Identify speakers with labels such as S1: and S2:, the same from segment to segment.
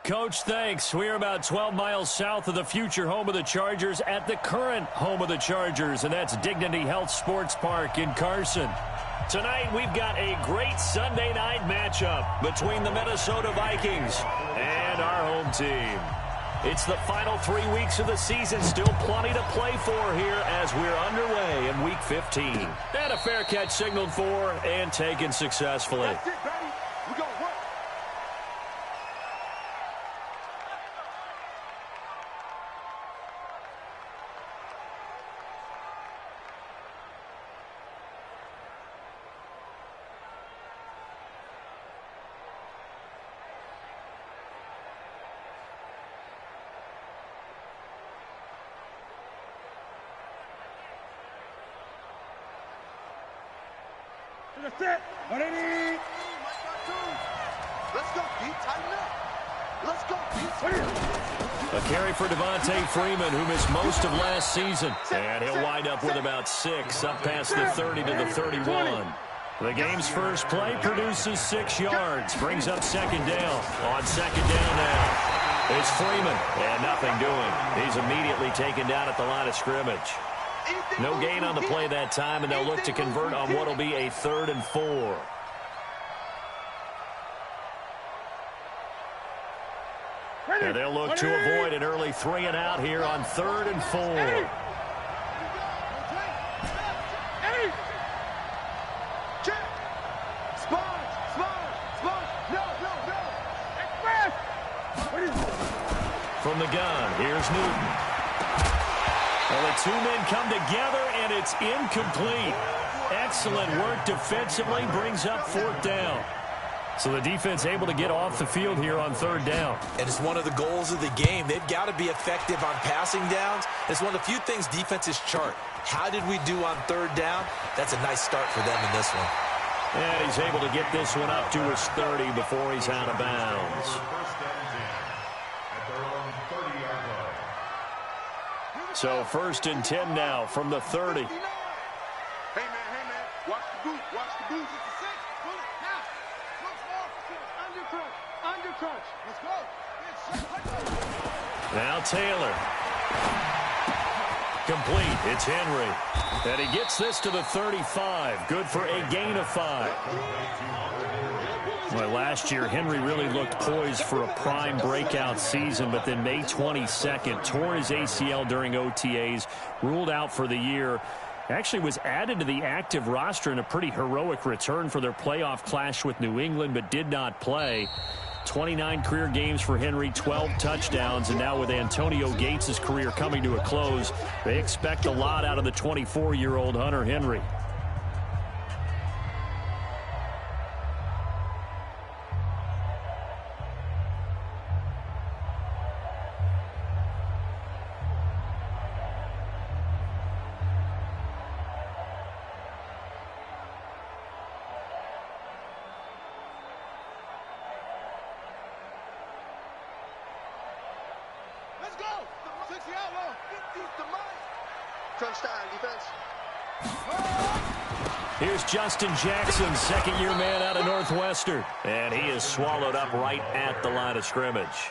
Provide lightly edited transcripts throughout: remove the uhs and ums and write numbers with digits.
S1: Coach, thanks. We are about 12 miles south of the future home of the Chargers at the current home of the Chargers, and that's Dignity Health Sports Park in Carson. Tonight, we've got a great Sunday night matchup between the Minnesota Vikings and our home team. It's the final 3 weeks of the season, still plenty to play for here as we're underway in Week 15. And a fair catch signaled for and taken successfully.
S2: That's it, baby. We gonna work. That's it. Let's go, D. Tighten up. Let's go, D.
S1: A carry for Devontae Freeman, who missed most of last season. And he'll wind up with about 6, up past the 30 to the 31. The game's first play produces 6 yards. Brings up second down. On second down now, it's Freeman. And nothing doing. He's immediately taken down at the line of scrimmage. No gain on the play that time, and they'll look to convert on what will be a 3rd and 4. And they'll look to avoid an early 3 and out here on 3rd and 4. From the gun, here's Newton. Well, the 2 men come together, and it's incomplete. Excellent work defensively, brings up 4th down. So the defense able to get off the field here on 3rd down.
S3: And it's one of the goals of the game. They've got to be effective on passing downs. It's one of the few things defenses chart. How did we do on 3rd down? That's a nice start for them in this one.
S1: And he's able to get this one up to his 30 before he's out of bounds. So 1st and 10 now from the 30.
S2: Hey, man, watch the boot, watch the boot. It's a 6, pull it, now. Undercrunch, let's go.
S1: Now Taylor. Complete, it's Henry. And he gets this to the 35, good for a gain of 5. Well, last year, Henry really looked poised for a prime breakout season, but then May 22nd, tore his ACL during OTAs, ruled out for the year. Actually was added to the active roster in a pretty heroic return for their playoff clash with New England, but did not play. 29 career games for Henry, 12 touchdowns, and now with Antonio Gates' career coming to a close, they expect a lot out of the 24-year-old Hunter Henry. Here's Justin Jackson, second-year man out of Northwestern. And he is swallowed up right at the line of scrimmage.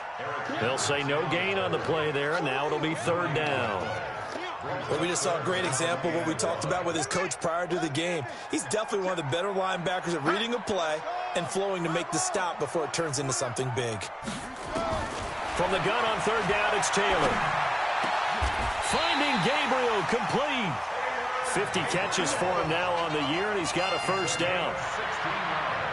S1: They'll say no gain on the play there, and now it'll be 3rd down.
S3: Well, we just saw a great example of what we talked about with his coach prior to the game. He's definitely one of the better linebackers at reading a play and flowing to make the stop before it turns into something big.
S1: From the gun on 3rd down, it's Taylor. Finding Gabriel, complete. 50 catches for him now on the year, and he's got a 1st down.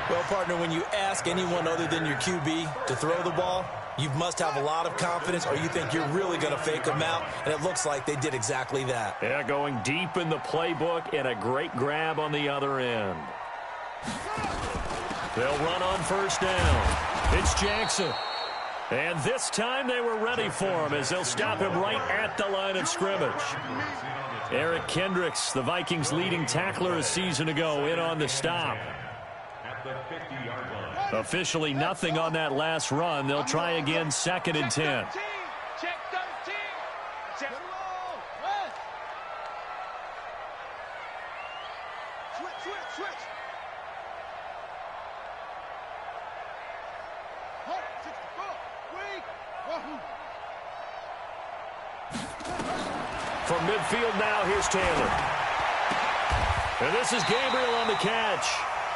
S3: Well, partner, when you ask anyone other than your QB to throw the ball, you must have a lot of confidence, or you think you're really going to fake them out, and it looks like they did exactly that.
S1: Yeah, going deep in the playbook, and a great grab on the other end. They'll run on 1st down. It's Jackson. And this time they were ready for him as they'll stop him right at the line of scrimmage. Eric Kendricks, the Vikings' leading tackler a season ago, in on the stop. Officially nothing on that last run. They'll try again, 2nd and 10.
S2: Check 13. Check. Switch. Hold, 64. Wait.
S1: From midfield now, here's Taylor. And this is Gabriel on the catch.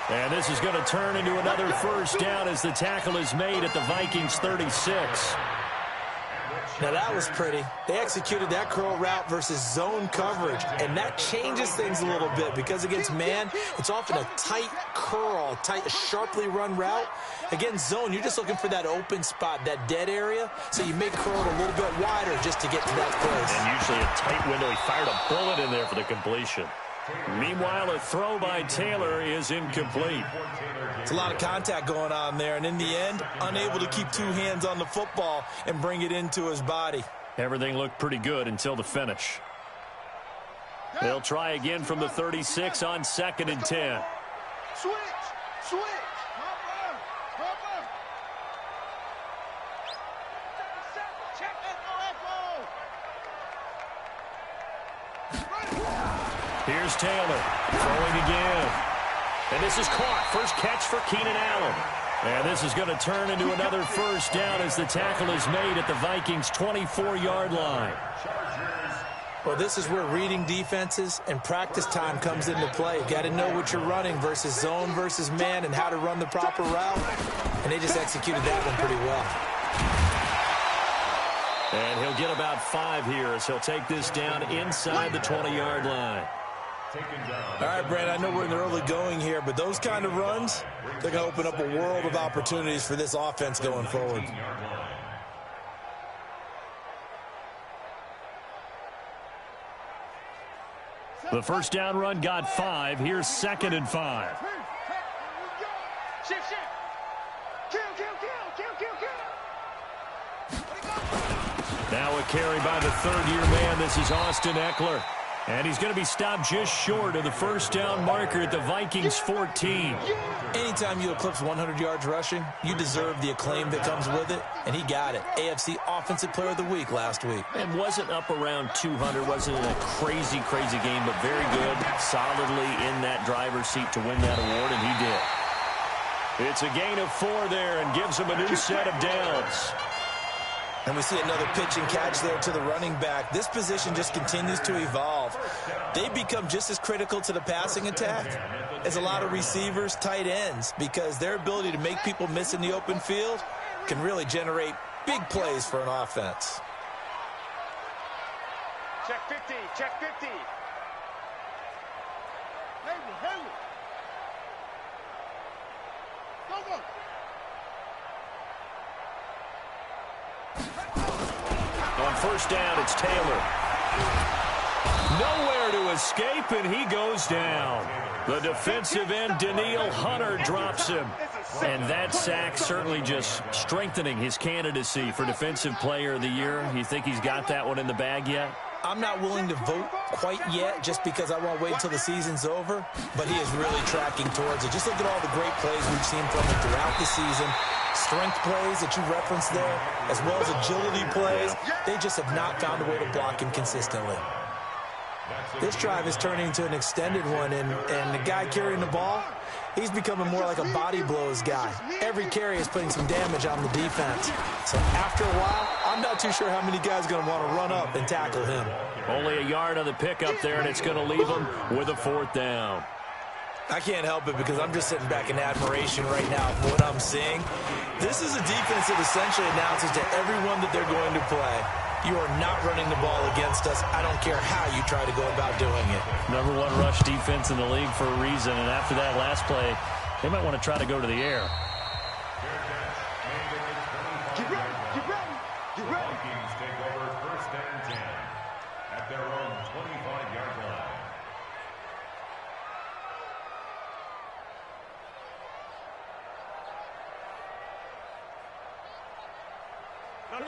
S1: And this is going to turn into another first down as the tackle is made at the Vikings 36.
S3: Now that was pretty. They executed that curl route versus zone coverage, and that changes things a little bit because against man, it's often a tight curl, tight, sharply run route. Against zone, you're just looking for that open spot, that dead area, so you make curl a little bit wider just to get to that place.
S1: And usually a tight window. He fired a bullet in there for the completion. Meanwhile, a throw by Taylor is incomplete.
S3: It's a lot of contact going on there, and in the end, unable to keep two hands on the football and bring it into his body.
S1: Everything looked pretty good until the finish. They'll try again from the 36 on 2nd and 10.
S2: Switch.
S1: Here's Taylor throwing again. And this is caught. First catch for Keenan Allen. And this is going to turn into another first down as the tackle is made at the Vikings' 24-yard line.
S3: Well, this is where reading defenses and practice time comes into play. You've got to know what you're running versus zone versus man and how to run the proper route. And they just executed that one pretty well.
S1: And he'll get about 5 here as he'll take this down inside the 20-yard line.
S3: All right, Brad, I know we're in the early going here, but those kind of runs, they're going to open up a world of opportunities for this offense going forward.
S1: The first down run got 5. Here's 2nd and 5. Now a carry by the third-year man. This is Austin Eckler. And he's going to be stopped just short of the first down marker at the Vikings 14.
S3: Anytime you eclipse 100 yards rushing, you deserve the acclaim that comes with it, and he got it. AFC Offensive Player of the Week last week.
S1: And wasn't up around 200, wasn't in a crazy game, but very good, solidly in that driver's seat to win that award, and he did. It's a gain of 4 there and gives him a new set of downs.
S3: And we see another pitch and catch there to the running back. This position just continues to evolve. They become just as critical to the passing attack as a lot of receivers, tight ends, because their ability to make people miss in the open field can really generate big plays for an offense.
S2: Check 50. Haley. Go.
S1: On first down, it's Taylor. Nowhere to escape, and he goes down. The defensive end, Danielle Hunter, drops him. And that sack certainly just strengthening his candidacy for Defensive Player of the Year. You think he's got that one in the bag yet?
S3: I'm not willing to vote quite yet just because I won't wait until the season's over, but he is really tracking towards it. Just look at all the great plays we've seen from him throughout the season. Strength plays that you referenced there, as well as agility plays. They just have not found a way to block him consistently. This drive is turning into an extended one, and the guy carrying the ball, he's becoming more like a body blows guy. Every carry is putting some damage on the defense. So after a while, I'm not too sure how many guys are going to want to run up and tackle him.
S1: Only a yard on the pickup there, and it's going to leave him with a 4th down.
S3: I can't help it because I'm just sitting back in admiration right now for what I'm seeing. This is a defense that essentially announces to everyone that they're going to play, you are not running the ball against us. I don't care how you try to go about doing it.
S1: #1 rush defense in the league for a reason, and after that last play, they might want to try to go to the air.
S2: Get ready.
S4: Vikings take over 1st and 10 at their own 25-yard line.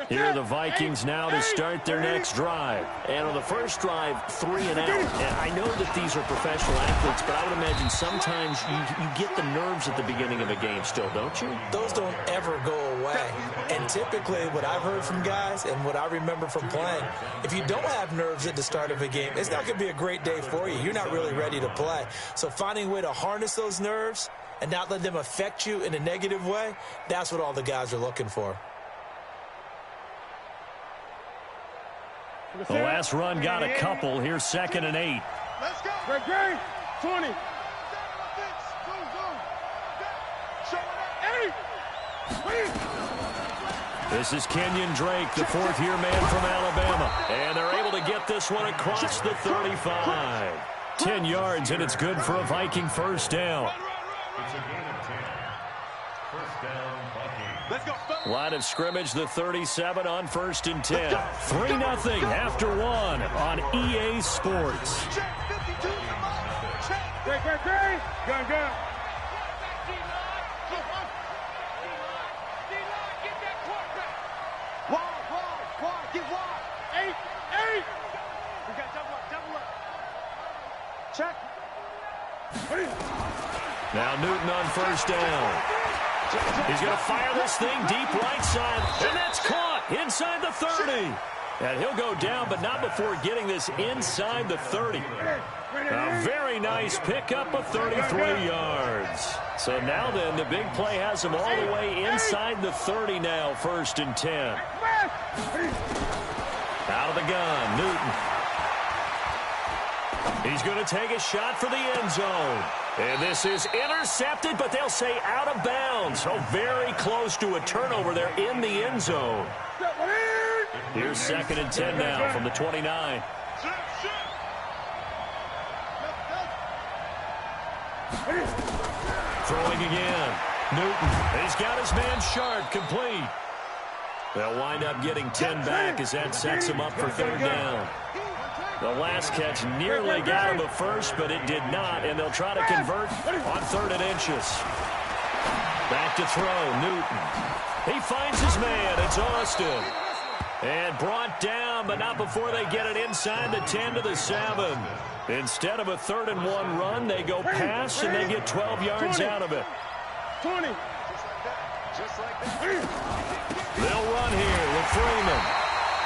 S1: Here are the Vikings now to start their next drive. And on the first drive, 3 and out. And I know that these are professional athletes, but I would imagine sometimes you get the nerves at the beginning of a game still, don't you?
S3: Those don't ever go away. And typically what I've heard from guys and what I remember from playing, if you don't have nerves at the start of a game, it's not going to be a great day for you. You're not really ready to play. So finding a way to harness those nerves and not let them affect you in a negative way, that's what all the guys are looking for.
S1: The last run got a couple. Here's 2nd and 8.
S2: Let's go.
S5: Great. 20.
S1: This is Kenyon Drake, the 4th-year man from Alabama. And they're able to get this one across the 35. 10 yards, and it's good for a Viking first down.
S4: It's a gain of 10. First down, Vikings.
S2: Let's go.
S1: Line of scrimmage, the 37 on 1st and 10. 3-0 after 1 on EA Sports.
S2: Check 52. Come on. Check.
S5: Great. Gun.
S2: Wide. Get wide.
S5: 8.
S2: We got double up. Check.
S1: Now Newton on 1st down. He's going to fire this thing deep right side, and that's caught inside the 30. And he'll go down, but not before getting this inside the 30. A very nice pickup of 33 yards. So now then, the big play has him all the way inside the 30 now, 1st and 10. Out of the gun, Newton. He's going to take a shot for the end zone. And this is intercepted, but they'll say out of bounds. So very close to a turnover there in the end zone. Here's 2nd and 10 now from the 29. Throwing again. Newton. He's got his man Sharp complete. They'll wind up getting 10 back as that sets him up for 3rd down. The last catch nearly got him a first, but it did not, and they'll try to convert on 3rd and inches. Back to throw, Newton. He finds his man. It's Austin. And brought down, but not before they get it inside the 10 to the 7. Instead of a 3rd and 1 run, they go pass, and they get 12 yards out of it.
S5: 20.
S2: Just like that.
S1: They'll run here with Freeman.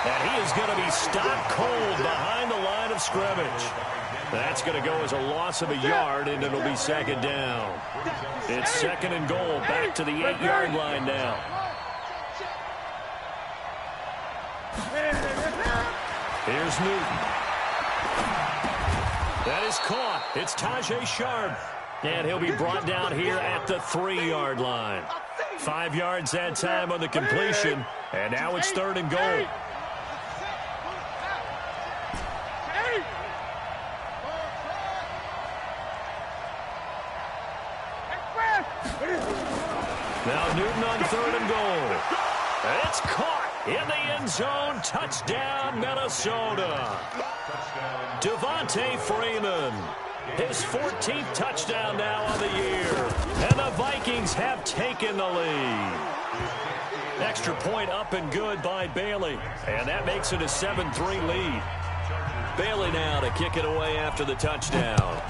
S1: And he is going to be stopped cold behind the line of scrimmage. That's going to go as a loss of a yard, and it'll be 2nd down. It's 2nd and goal, back to the 8-yard line now. Here's Newton. That is caught. It's Tajay Sharp. And he'll be brought down here at the 3-yard line. 5 yards that time on the completion. And now it's 3rd and goal. Now Newton on 3rd and goal. It's caught in the end zone. Touchdown, Minnesota. Devontae Freeman. His 14th touchdown now on the year. And the Vikings have taken the lead. Extra point up and good by Bailey. And that makes it a 7-3 lead. Bailey now to kick it away after the touchdown.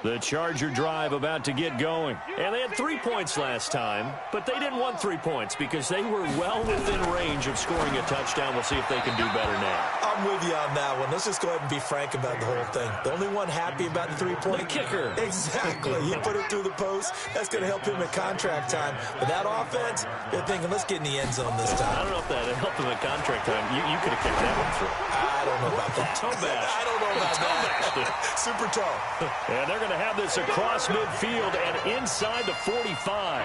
S1: The Charger drive about to get going. And they had 3 points last time, but they didn't want 3 points because they were well within range of scoring a touchdown. We'll see if they can do better now.
S3: I'm with you on that one. Let's just go ahead and be frank about the whole thing. The only one happy about the 3-point.
S1: The kicker.
S3: Exactly. He put it through the post. That's going to help him at contract time. But that offense, they're thinking, let's get in the end zone this time.
S1: I don't know if that helped him at contract time. You could have kicked that one through.
S3: I don't know about that.
S1: Toe bash.
S3: I don't know about that. Super toe.
S1: And they're going to have this across midfield and inside the 45.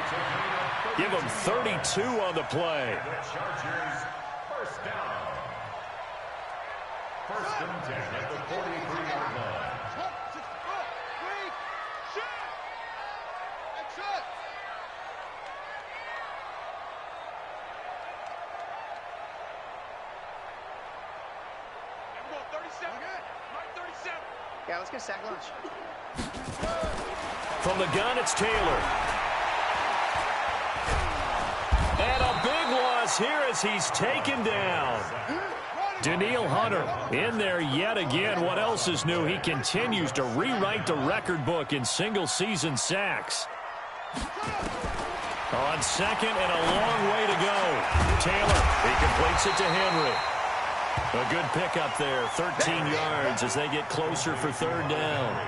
S1: Give them 32 on the play.
S4: The Chargers first down. 1st and 10 at the 43-yard line.
S2: Yeah, let's get sack lunch.
S1: From the gun, it's Taylor. And a big loss here as he's taken down. Daniil Hunter in there yet again. What else is new? He continues to rewrite the record book in single-season sacks. On second and a long way to go. Taylor, he completes it to Henry. A good pickup there, 13 yards as they get closer for third down.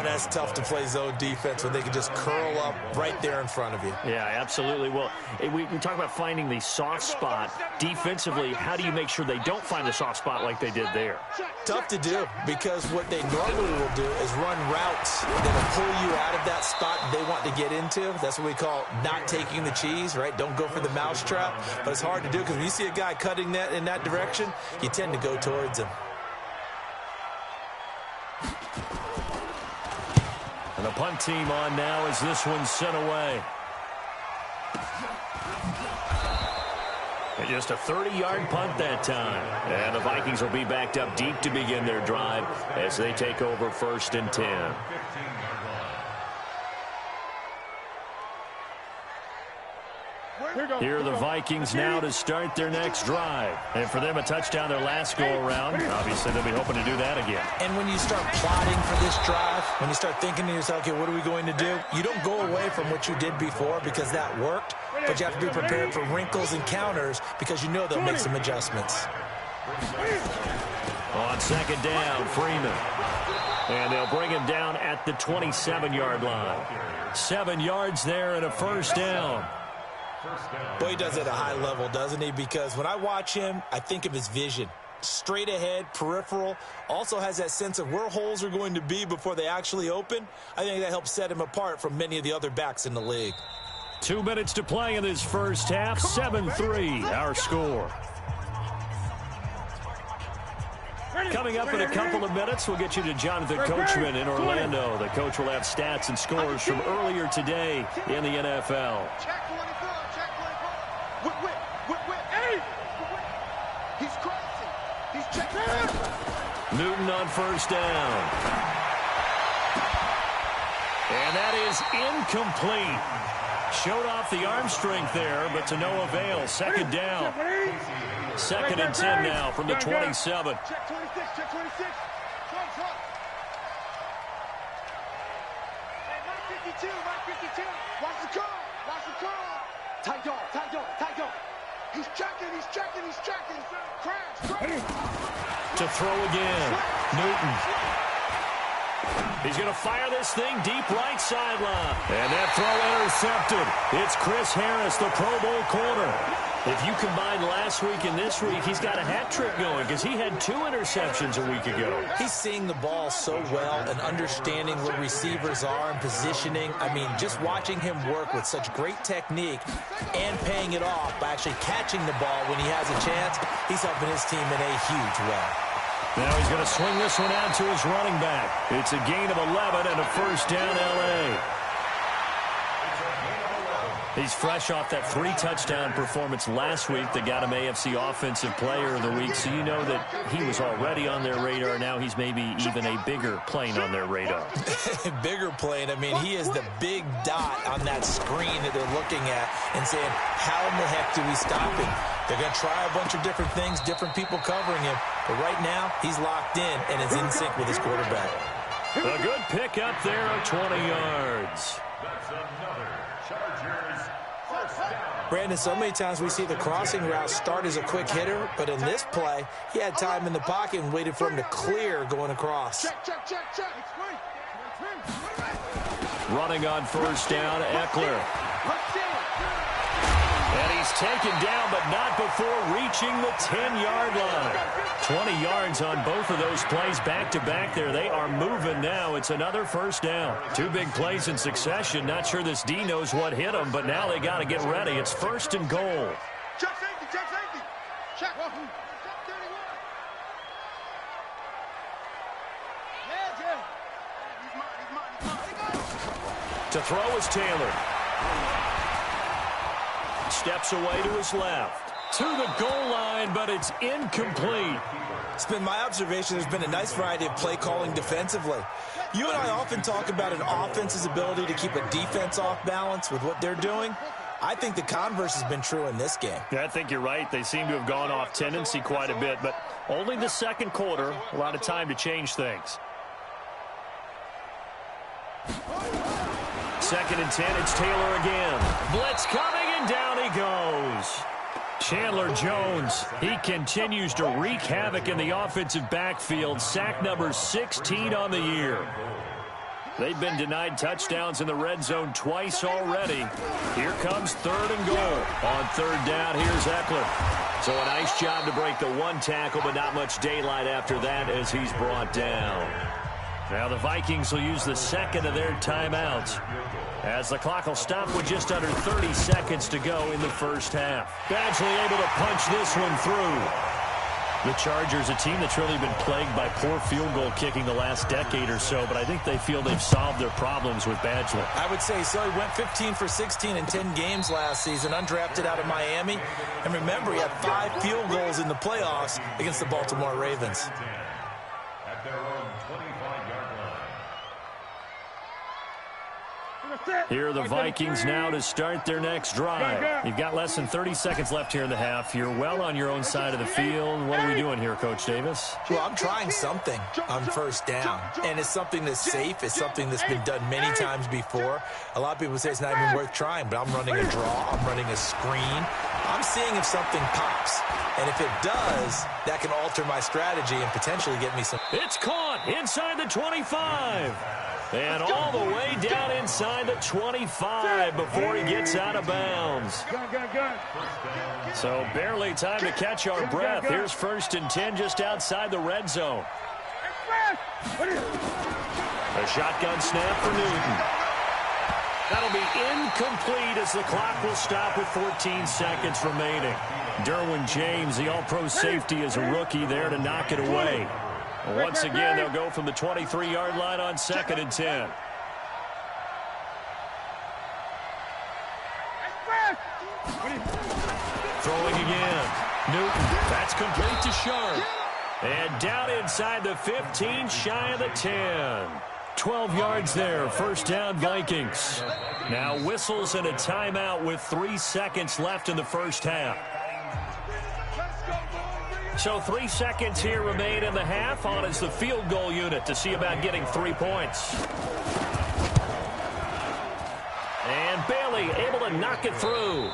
S3: That's tough to play zone defense when they can just curl up right there in front of you.
S1: Yeah, absolutely. Well, we talk about finding the soft spot. Defensively, how do you make sure they don't find the soft spot like they did there?
S3: Tough to do, because what they normally will do is run routes that will pull you out of that spot they want to get into. That's what we call not taking the cheese, right? Don't go for the mousetrap. But it's hard to do because when you see a guy cutting that in that direction, you tend to go towards him.
S1: And the punt team on now as this one's sent away. And just a 30-yard punt that time. And the Vikings will be backed up deep to begin their drive as they take over 1st and 10. Here are the Vikings now to start their next drive. And for them, a touchdown their last go-around. Obviously, they'll be hoping to do that again.
S3: And when you start plotting for this drive, when you start thinking to yourself, okay, what are we going to do? You don't go away from what you did before because that worked, but you have to be prepared for wrinkles and counters because you know they'll make some adjustments.
S1: On second down, Freeman. And they'll bring him down at the 27-yard line. 7 yards there and a first down.
S3: Boy, he does it at a high level, doesn't he? Because when I watch him, I think of his vision. Straight ahead, peripheral, also has that sense of where holes are going to be before they actually open. I think that helps set him apart from many of the other backs in the league.
S1: 2 minutes to play in this first half, 7-3, our score. Coming up in a couple of minutes, we'll get you to Jonathan Coachman in Orlando. The coach will have stats and scores from earlier today in the NFL.
S2: Check 24, check 24. Whip. Hey! He's crazy. He's checking.
S1: Newton on first down. And that is incomplete. Showed off the arm strength there, but to no avail. Second down. 2nd and 10 now from the 27.
S2: Check 26, check 26. Front. Hey, Mike 52. Watch the call. Tight dog. He's checking. Crash.
S1: To throw again. Newton. He's going to fire this thing deep right sideline. And that throw intercepted. It's Chris Harris, the Pro Bowl corner. If you combine last week and this week, he's got a hat trick going because he had 2 interceptions a week ago.
S3: He's seeing the ball so well and understanding where receivers are and positioning. I mean, just watching him work with such great technique and paying it off by actually catching the ball when he has a chance, he's helping his team in a huge way.
S1: Now he's going to swing this one out to his running back. It's a gain of 11 and a first down L.A. He's fresh off that 3-touchdown performance last week that got him AFC Offensive Player of the Week, so you know that he was already on their radar. Now he's maybe even a bigger plane on their radar.
S3: Bigger plane. I mean, he is the big dot on that screen that they're looking at and saying, how in the heck do we stop him? They're going to try a bunch of different things, different people covering him. But right now, he's locked in and is in sync with his quarterback.
S1: A good pickup there of 20 yards.
S4: That's another Chargers first down.
S3: Brandon, so many times we see the crossing route start as a quick hitter, but in this play, he had time in the pocket and waited for him to clear going across.
S2: Check.
S1: Running on first down, Eckler. And he's taken down, but not before reaching the 10-yard line. 20 yards on both of those plays back-to-back there. They are moving now. It's another first down. 2 big plays in succession. Not sure this D knows what hit him, but now they got to get ready. It's 1st and goal.
S2: Check safety. Check 31.
S1: To throw is Taylor. Steps away to his left. To the goal line, but it's incomplete.
S3: It's been my observation there's been a nice variety of play calling defensively. You and I often talk about an offense's ability to keep a defense off balance with what they're doing. I think the converse has been true in this game.
S1: Yeah, I think you're right. They seem to have gone off tendency quite a bit, but only the second quarter, a lot of time to change things. 2nd and 10. It's Taylor again. Blitz coming, and down he goes. Chandler Jones, he continues to wreak havoc in the offensive backfield. Sack number 16 on the year. They've been denied touchdowns in the red zone twice already. Here comes 3rd and goal. On 3rd down, here's Eckler. So a nice job to break the 1 tackle, but not much daylight after that as he's brought down. Now the Vikings will use the 2nd of their timeouts, as the clock will stop with just under 30 seconds to go in the first half. Badgley able to punch this one through. The Chargers, a team that's really been plagued by poor field goal kicking the last decade or so, but I think they feel they've solved their problems with Badgley.
S3: I would say so. He went 15 for 16 in 10 games last season, undrafted out of Miami. And remember, he had 5 field goals in the playoffs against the Baltimore Ravens.
S4: At their own 25-yard line.
S1: Here are the Vikings now to start their next drive. You've got less than 30 seconds left here in the half. You're well on your own side of the field. What are we doing here, Coach Davis?
S3: Well, I'm trying something on 1st down, and it's something that's safe. It's something that's been done many times before. A lot of people say it's not even worth trying, but I'm running a draw. I'm running a screen. I'm seeing if something pops, and if it does, that can alter my strategy and potentially get me some.
S1: It's caught inside the 25. And all the way down inside the 25 before he gets out of bounds. So barely time to catch our breath. Here's 1st and 10 just outside the red zone. A shotgun snap for Newton. That'll be incomplete as the clock will stop with 14 seconds remaining. Derwin James, the all-pro safety, is a rookie there to knock it away. Once again, they'll go from the 23-yard line on 2nd and 10. Throwing again. Newton. That's complete to Sharp. And down inside the 15, shy of the 10. 12 yards there. 1st down, Vikings. Now whistles and a timeout with 3 seconds left in the first half. So 3 seconds here remain in the half. On is the field goal unit to see about getting 3 points. And Bailey able to knock it through.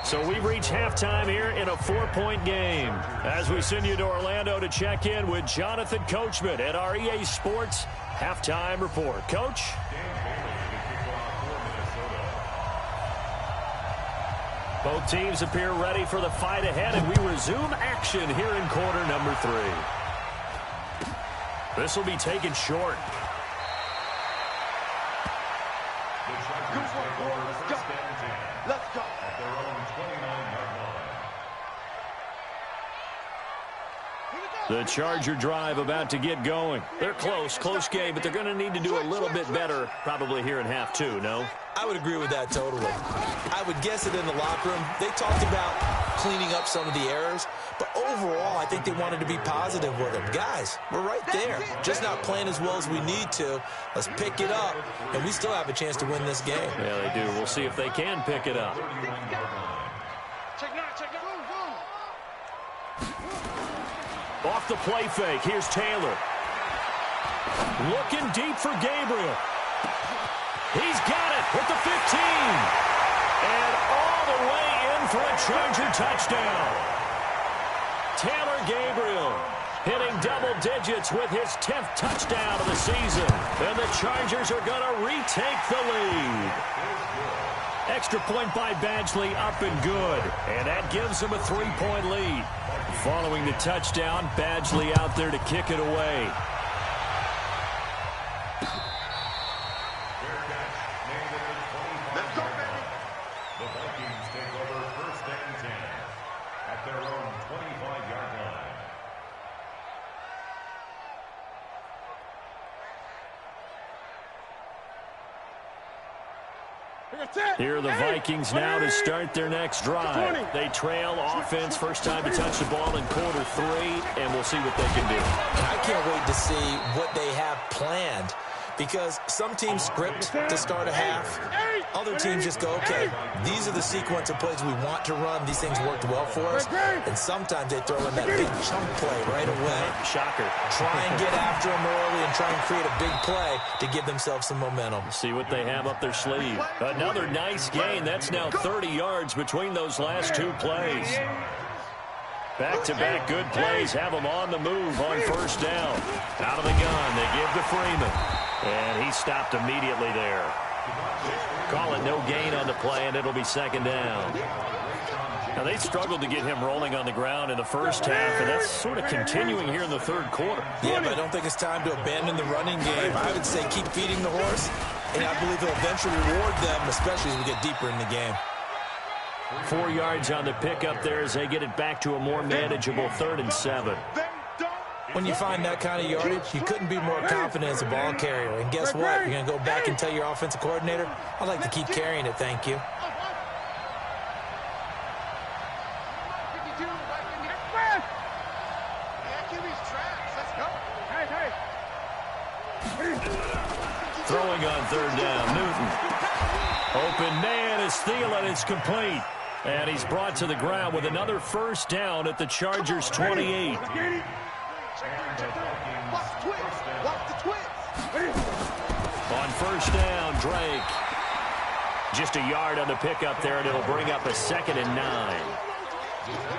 S1: So we've reached halftime here in a 4-point game. As we send you to Orlando to check in with Jonathan Coachman at our EA Sports Halftime Report. Coach? Both teams appear ready for the fight ahead, and we resume action here in quarter number 3. This will be taken short.
S2: Let's go.
S4: At their own 29-yard line.
S1: The Charger drive about to get going. They're close game, but they're going to need to do a little bit better probably here in half 2, no?
S3: I would agree with that totally. I would guess it in the locker room. They talked about cleaning up some of the errors, but overall, I think they wanted to be positive with them. Guys, we're right there. Just not playing as well as we need to. Let's pick it up, and we still have a chance to win this game.
S1: Yeah, they do. We'll see if they can pick it up. Off the play fake, here's Taylor. Looking deep for Gabriel. He's got it with the 15. And all the way in for a Charger touchdown. Taylor Gabriel hitting double digits with his 10th touchdown of the season. And the Chargers are going to retake the lead. Extra point by Badgley, up and good. And that gives them a 3-point lead. Following the touchdown, Badgley out there to kick it away.
S2: Let's go, baby.
S4: The Vikings take over 1st and 10 at their own 25-yard line.
S1: Here are the Vikings now to start their next drive. They trail offense, first time to touch the ball in quarter 3, and we'll see what they can do.
S3: I can't wait to see what they have planned, because some teams script to start a half. Other teams just go, okay, these are the sequence of plays we want to run. These things worked well for us. And sometimes they throw in that big chunk play right away.
S1: Shocker.
S3: Try and get after them early and try and create a big play to give themselves some momentum.
S1: See what they have up their sleeve. Another nice gain. That's now 30 yards between those last two plays. Back-to-back good plays have them on the move on first down. Out of the gun, they give to Freeman. And he stopped immediately there. Call it no gain on the play, and it'll be second down. Now, they struggled to get him rolling on the ground in the first half, and that's sort of continuing here in the third quarter.
S3: Yeah, but I don't think it's time to abandon the running game. I would say keep feeding the horse, and I believe he'll eventually reward them, especially as we get deeper in the game.
S1: 4 yards on the pickup there as they get it back to a more manageable 3rd and 7.
S3: When you find that kind of yardage, you couldn't be more confident as a ball carrier. And guess what? You're going to go back and tell your offensive coordinator, I'd like to keep carrying it, thank you.
S1: Throwing on 3rd down, Newton. Open man is Thielen, it's complete. And he's brought to the ground with another first down at the Chargers' 28. On first down, Drake. Just a yard on the pickup there, and it'll bring up a 2nd and 9.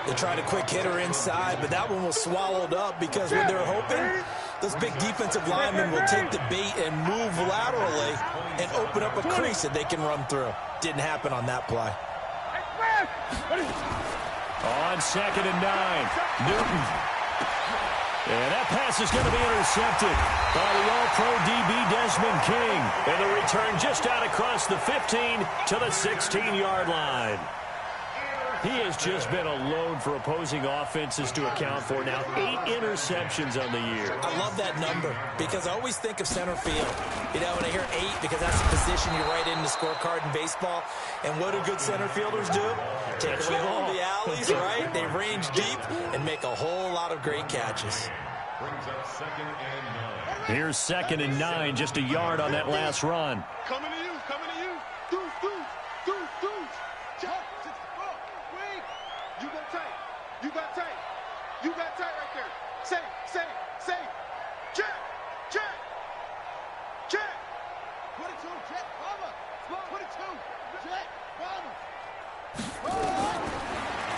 S3: They tried a quick hitter inside, but that one was swallowed up because when they're hoping, those big defensive linemen will take the bait and move laterally and open up a crease that they can run through. Didn't happen on that play.
S1: On 2nd and 9, Newton. And that pass is going to be intercepted by the All-Pro DB Desmond King. And the return just out across the 15 to the 16-yard line. He has just been a load for opposing offenses to account for. Now 8 interceptions on the year.
S3: I love that number because I always think of center field. You know, when I hear 8, because that's the position you write in the scorecard in baseball. And what do good center fielders do? Take away all the alleys, right? They range deep and make a whole lot of great catches.
S1: Here's 2nd and 9, just a yard on that last run.
S2: Coming to you, coming to you. Deuce. You got tight right there. Say. Check. 22, Jet, Bomber. 22, Jet, Bomber.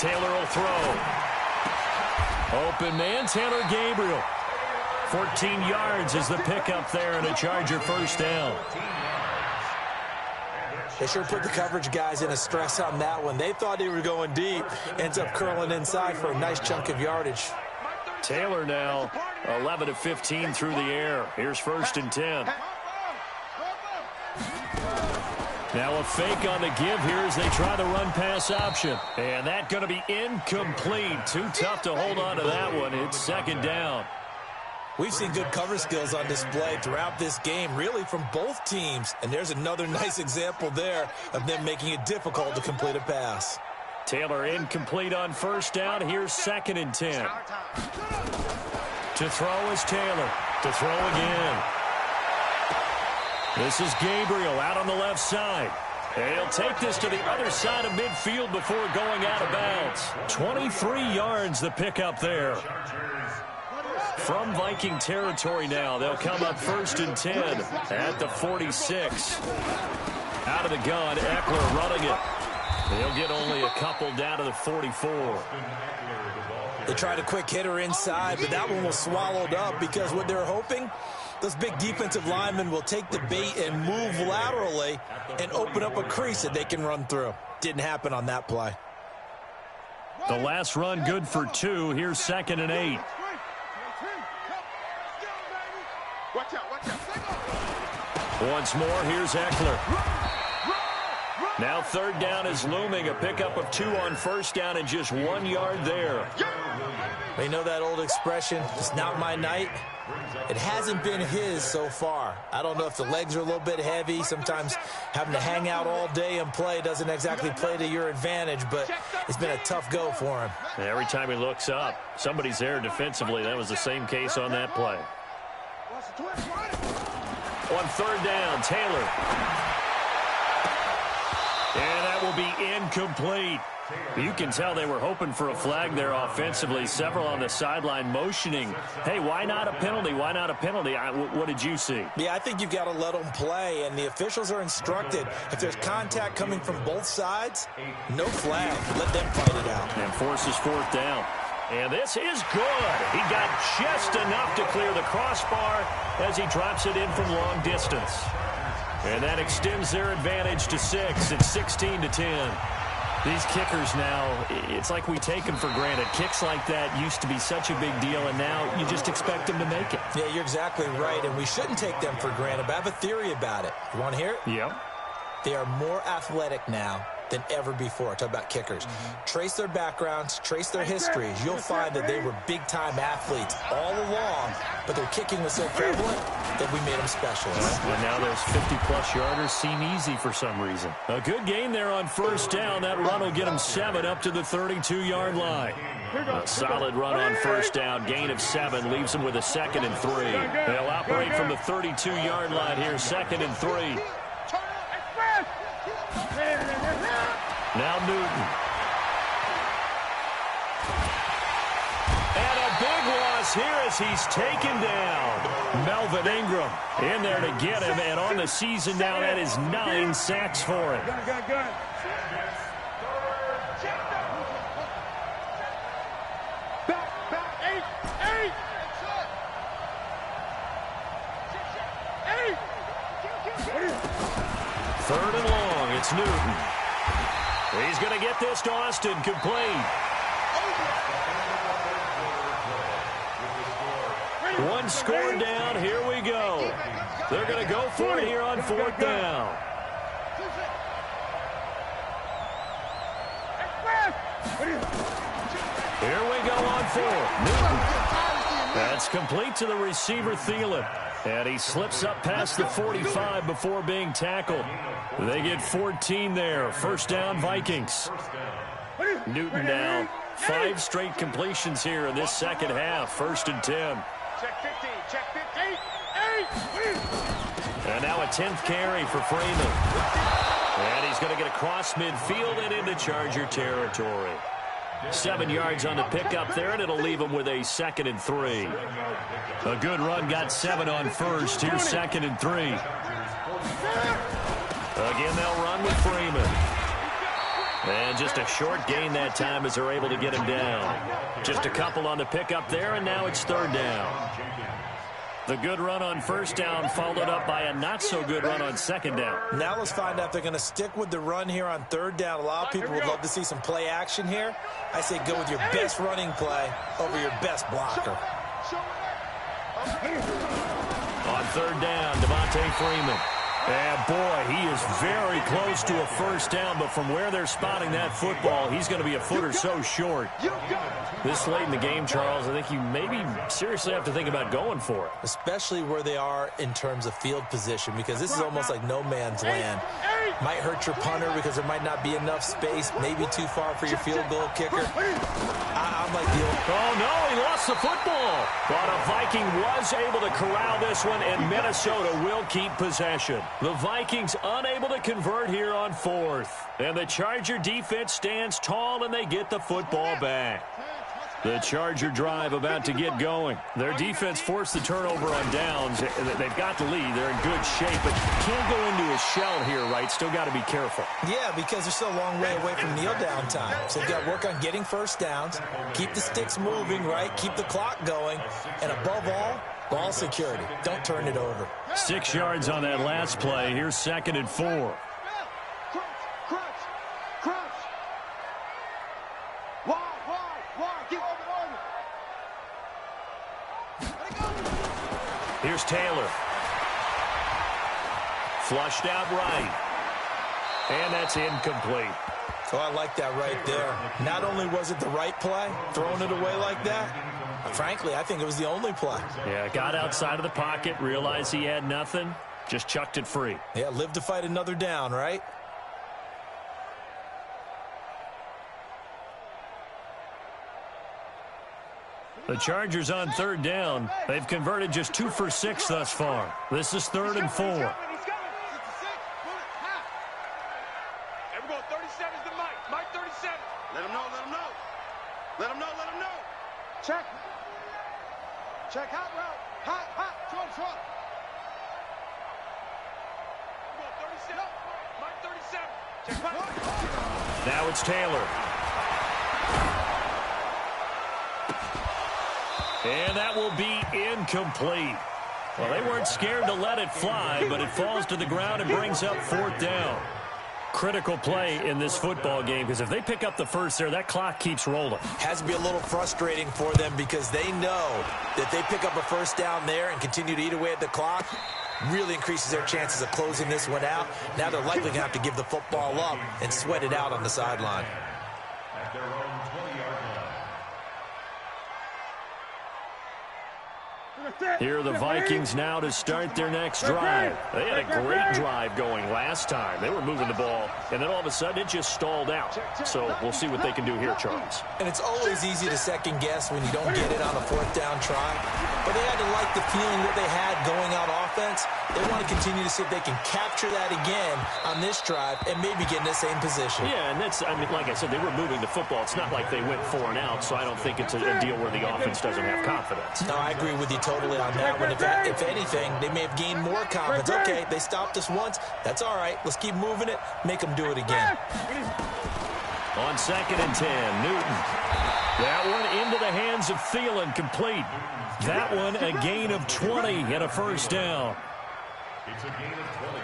S1: Taylor will throw. Open man, Taylor Gabriel. 14 yards is the pickup there and a Charger first down.
S3: They sure put the coverage guys in a stress on that one. They thought they were going deep. Ends up curling inside for a nice chunk of yardage.
S1: Taylor now 11 of 15 through the air. Here's 1st and 10. Now a fake on the give here as they try the run-pass option. And that's going to be incomplete. Too tough to hold on to that one. It's 2nd down.
S3: We've seen good cover skills on display throughout this game, really from both teams. And there's another nice example there of them making it difficult to complete a pass.
S1: Taylor incomplete on first down. Here's 2nd and 10. To throw is Taylor. To throw again. This is Gabriel out on the left side. And he'll take this to the other side of midfield before going out of bounds. 23 yards the pickup there. From Viking territory now, they'll come up 1st and 10 at the 46. Out of the gun, Eckler running it. They'll get only a couple down to the 44.
S3: They tried a quick hitter inside, but that one was swallowed up because what they're hoping, those big defensive linemen will take the bait and move laterally and open up a crease that they can run through. Didn't happen on that play.
S1: The last run good for 2. Here's 2nd and 8.
S2: Watch out.
S1: Once more, here's Eckler. Now 3rd down is looming. A pickup of 2 on first down and just 1 yard there.
S3: You know that old expression, it's not my night? It hasn't been his so far. I don't know if the legs are a little bit heavy. Sometimes having to hang out all day and play doesn't exactly play to your advantage, but it's been a tough go for him.
S1: And every time he looks up, somebody's there defensively. That was the same case on that play. On third down, Taylor. And that will be incomplete. You can tell they were hoping for a flag there offensively. Several on the sideline motioning, hey, why not a penalty? Why not a penalty? What did you see?
S3: Yeah, I think you've got to let them play, and the officials are instructed. If there's contact coming from both sides, no flag. Let them fight it out.
S1: And forces fourth down. And this is good. He got just enough to clear the crossbar as he drops it in from long distance. And that extends their advantage to 6. It's 16-10. These kickers now, it's like we take them for granted. Kicks like that used to be such a big deal, and now you just expect them to make it.
S3: Yeah, you're exactly right, and we shouldn't take them for granted, but I have a theory about it. You want to hear it?
S1: Yep.
S3: They are more athletic now than ever before. Talk about kickers. Trace their backgrounds, trace their histories. You'll find that they were big-time athletes all along, but their kicking was so prevalent that we made them specialists.
S1: And now those 50-plus yarders seem easy for some reason. A good game there on first down. That run will get them 7 up to the 32-yard line. A solid run on first down. Gain of 7 leaves them with a 2nd and 3. They'll operate from the 32-yard line here, 2nd and 3. Now Newton. And a big loss here as he's taken down. Melvin Ingram in there to get him, and on the season now, that is 9 sacks for him. Third and long, it's Newton. He's going to get this to Austin, complete. One score down, here we go. They're going to go for it here on fourth down. Here we go on fourth. Newton. That's complete to the receiver, Thielen. And he slips up past the 45 before being tackled. They get 14 there. First down, Vikings. Newton now. 5 straight completions here in this second half. 1st and 10.
S5: Check 15. Check 15.
S1: And now a 10th carry for Freeman. And he's going to get across midfield and into Charger territory. 7 yards on the pickup there, and it'll leave him with a 2nd and 3. A good run, got 7 on first. Here's 2nd and 3. Again, they'll run with Freeman. And just a short gain that time as they're able to get him down. Just a couple on the pickup there, and now it's 3rd down. The good run on first down followed up by a not-so-good run on 2nd down.
S3: Now let's find out if they're going to stick with the run here on 3rd down. A lot of people would love to see some play action here. I say go with your best running play over your best blocker.
S1: On 3rd down, Devontae Freeman. And, boy, he is very close to a first down, but from where they're spotting that football, he's going to be a foot or so short. This late in the game, Charles, I think you maybe seriously have to think about going for it.
S3: Especially where they are in terms of field position, because this is almost like no man's land. Might hurt your punter because there might not be enough space, maybe too far for your field goal kicker. I'm like the old...
S1: Oh, no, he lost the football. But a Viking was able to corral this one, and Minnesota will keep possession. The Vikings unable to convert here on 4th. And the Charger defense stands tall, and they get the football back. The Charger drive about to get going. Their defense forced the turnover on downs. They've got the lead. They're in good shape, but can't go into a shell here, right? Still got to be careful.
S3: Yeah, because they're still a long way away from kneel down time. So they've got to work on getting first downs, keep the sticks moving, right? Keep the clock going, and above all, ball security. Don't turn it over.
S1: 6 yards on that last play. Here's 2nd and 4. Here's Taylor. Flushed out right. And that's incomplete.
S3: Oh, I like that right there. Not only was it the right play, throwing it away like that, frankly, I think it was the only play.
S1: Yeah, got outside of the pocket, realized he had nothing, just chucked it free.
S3: Yeah, live to fight another down, right?
S1: The Chargers on third down. They've converted just 2 for 6 thus far. This is 3rd and 4.
S5: There we go. 37's the Mike. Mike 37.
S2: Let him know, let him know. Let him know, let him know.
S5: Check. Check hot route. Hot, hot. Trump. Come on, 37. Mike 37. Check Mike.
S1: Now it's Taylor. And that will be incomplete. Well, they weren't scared to let it fly, but it falls to the ground and brings up 4th down. Critical play in this football game, because if they pick up the first there, that clock keeps rolling.
S3: Has to be a little frustrating for them because they know that they pick up a first down there and continue to eat away at the clock, really increases their chances of closing this one out. Now they're likely going to have to give the football up and sweat it out on the sideline.
S4: At their own 20-yard line.
S1: Here are the Vikings now to start their next drive. They had a great drive going last time. They were moving the ball, and then all of a sudden it just stalled out. So we'll see what they can do here, Charles.
S3: And it's always easy to second guess when you don't get it on a 4th down try. But they had to like the feeling that they had going out offense. They want to continue to see if they can capture that again on this drive and maybe get in the same position.
S1: Yeah, and that's, I mean, like I said, they were moving the football. It's not like they went 4 and out, so I don't think it's a deal where the offense doesn't have confidence.
S3: No, I agree with you totally on that one. If anything, they may have gained more confidence. Okay, they stopped us once. That's all right. Let's keep moving it. Make them do it again.
S1: On 2nd and 10, Newton. That one into the hands of Thielen, complete. That one a gain of 20 and a first down.
S4: It's a gain of 20.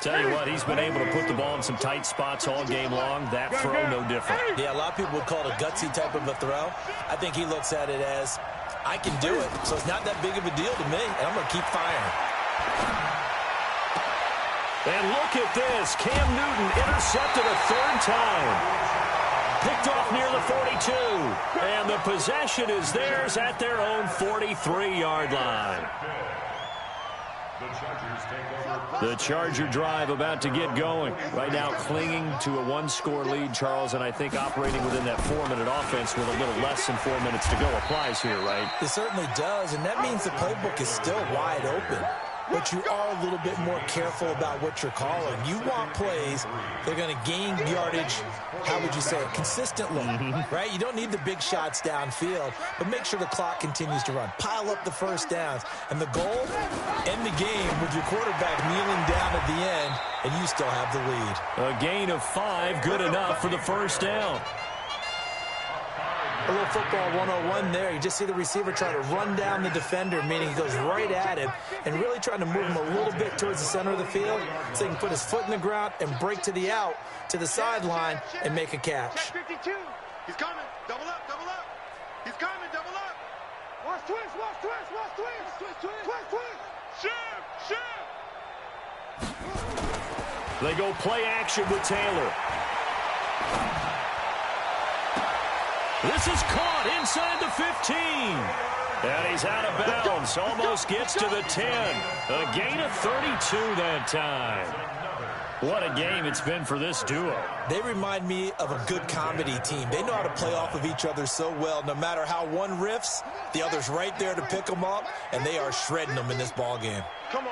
S1: Tell you what, he's been able to put the ball in some tight spots all game long. That throw, no different.
S3: Yeah, a lot of people would call it a gutsy type of a throw. I think he looks at it as, I can do it, so it's not that big of a deal to me, and I'm going to keep firing.
S1: And look at this. Cam Newton intercepted a 3rd time. Picked off near the 42. And the possession is theirs at their own 43-yard line.
S4: The Chargers take over.
S1: The Charger drive about to get going. Right now clinging to a 1-score lead, Charles, and I think operating within that 4-minute offense with a little less than 4 minutes to go applies here, right?
S3: It certainly does, and that means the playbook is still wide open. But you are a little bit more careful about what you're calling. You want plays that are going to gain yardage, how would you say it, consistently, right? You don't need the big shots downfield, but make sure the clock continues to run. Pile up the first downs. And the goal, end the game with your quarterback kneeling down at the end, and you still have the lead.
S1: A gain of 5, good enough for the first down.
S3: A little football 101 there. You just see the receiver try to run down the defender, meaning he goes right at him, and really trying to move him a little bit towards the center of the field so he can put his foot in the ground and break to the out, to the sideline, and make a catch.
S5: 52.
S2: He's coming. Double up, double up. He's coming, double up.
S5: Watch twist, watch twist, watch twist. Twist, twist. Shift.
S1: They go play action with Taylor. This is caught inside the 15. And he's out of bounds. Almost gets to the 10. A gain of 32 that time. What a game it's been for this duo.
S3: They remind me of a good comedy team. They know how to play off of each other so well. No matter how one riffs, the other's right there to pick them up, and they are shredding them in this ball game.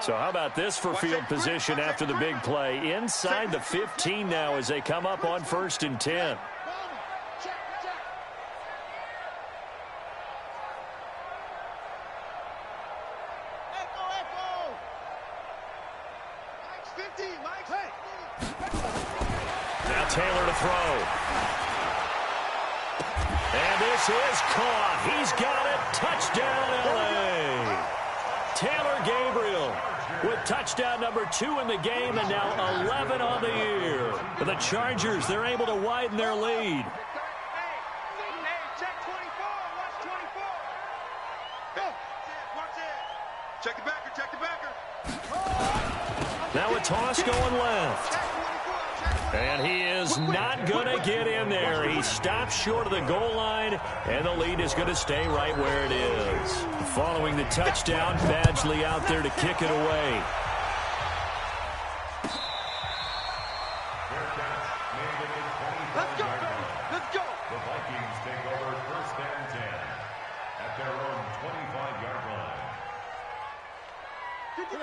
S1: So how about this for field position after the big play? Inside the 15 now as they come up on 1st and 10. Now Taylor to throw. And this is caught. He's got it. Touchdown, L.A. Taylor Gabriel with touchdown number 2 in the game and now 11 on the year. For the Chargers, they're able to widen their lead.
S5: Check 24. Watch 24.
S2: Watch it. Check the backer, check the backer.
S1: Now a toss going left. And he is not going to get in there. He stops short of the goal line, and the lead is going to stay right where it is. Following the touchdown, Badgley out there to kick it away.
S2: Let's go, baby. Let's go.
S4: The Vikings take over 1st and 10 at their own 25-yard line.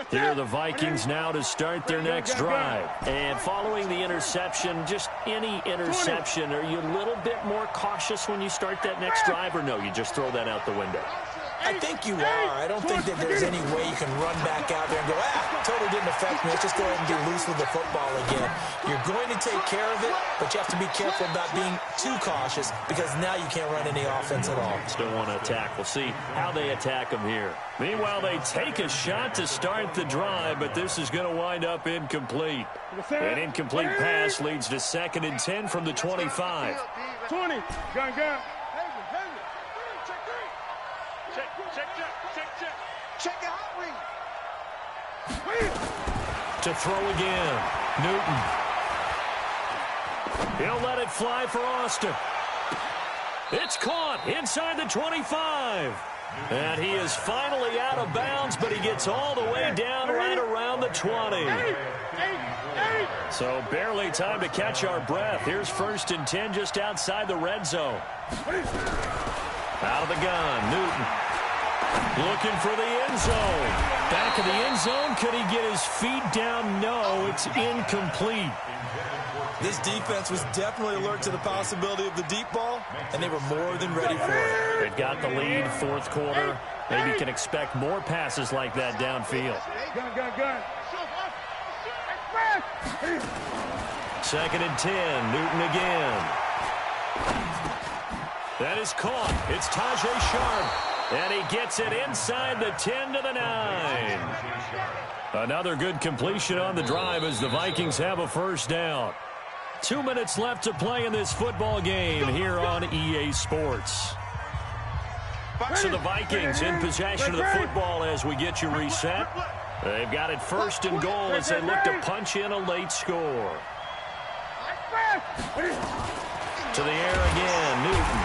S1: Here are the Vikings now to start their next drive. And following the interception, just any interception, are you a little bit more cautious when you start that next drive, or no, you just throw that out the window?
S3: I think you are. I don't think that there's any way you can run back out there and go, totally didn't affect me. Let's just go ahead and be loose with the football again. You're going to take care of it, but you have to be careful about being too cautious because now you can't run any offense at all.
S1: Still want to attack. We'll see how they attack them here. Meanwhile, they take a shot to start the drive, but this is going to wind up incomplete. An incomplete pass leads to 2nd and 10 from the 25.
S5: 20. Gun. Check the hot read.
S1: To throw again. Newton. He'll let it fly for Austin. It's caught inside the 25. And he is finally out of bounds, but he gets all the way down right around the 20. So barely time to catch our breath. Here's 1st and 10 just outside the red zone. Out of the gun, Newton. Looking for the end zone. Back of the end zone. Could he get his feet down? No, it's incomplete.
S3: This defense was definitely alert to the possibility of the deep ball, and they were more than ready for it.
S1: They've got the lead, 4th quarter. Maybe can expect more passes like that downfield.
S5: Gun.
S1: 2nd and 10. Newton again. That is caught. It's Tajay Sharp. And he gets it inside the 10 to the 9. Another good completion on the drive as the Vikings have a 1st down. 2 minutes left to play in this football game here on EA Sports. So the Vikings in possession of the football as we get you reset. They've got it 1st and goal as they look to punch in a late score. To the air again, Newton.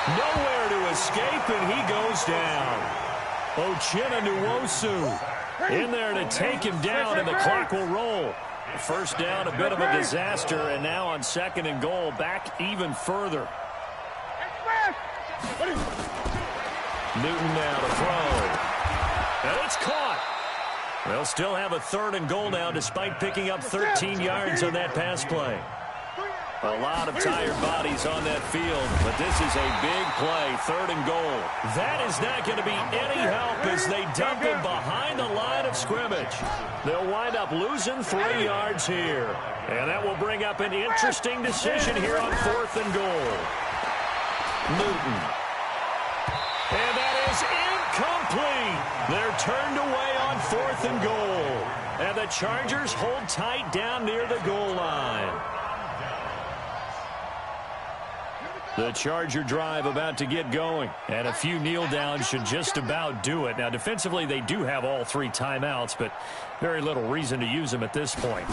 S1: Nowhere to escape, and he goes down. Uchenna Nwosu in there to take him down, and the clock will roll. 1st down, a bit of a disaster, and now on 2nd and goal, back even further. Newton now to throw. And it's caught. They'll still have a 3rd and goal now despite picking up 13 yards on that pass play. A lot of tired bodies on that field, but this is a big play, 3rd and goal. That is not going to be any help as they dump him behind the line of scrimmage. They'll wind up losing 3 yards here. And that will bring up an interesting decision here on 4th and goal. Newton. And that is incomplete. They're turned away on 4th and goal. And the Chargers hold tight down near the goal line. The Charger drive about to get going. And a few kneel downs should just about do it. Now, defensively, they do have all 3 timeouts, but very little reason to use them at this point.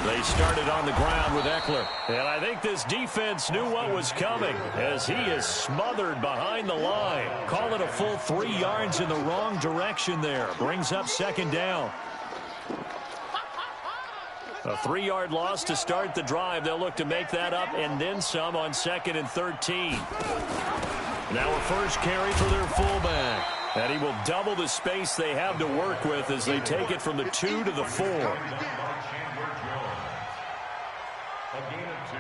S1: They started on the ground with Eckler. And I think this defense knew what was coming as he is smothered behind the line. Call it a full 3 yards in the wrong direction there. Brings up 2nd down. A 3-yard loss to start the drive. They'll look to make that up and then some on 2nd and 13. Now a 1st carry for their fullback. And he will double the space they have to work with as they take it from the 2 to the 4.
S4: A gain of 2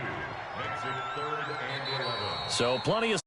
S4: makes it 3rd and 11.
S1: So plenty of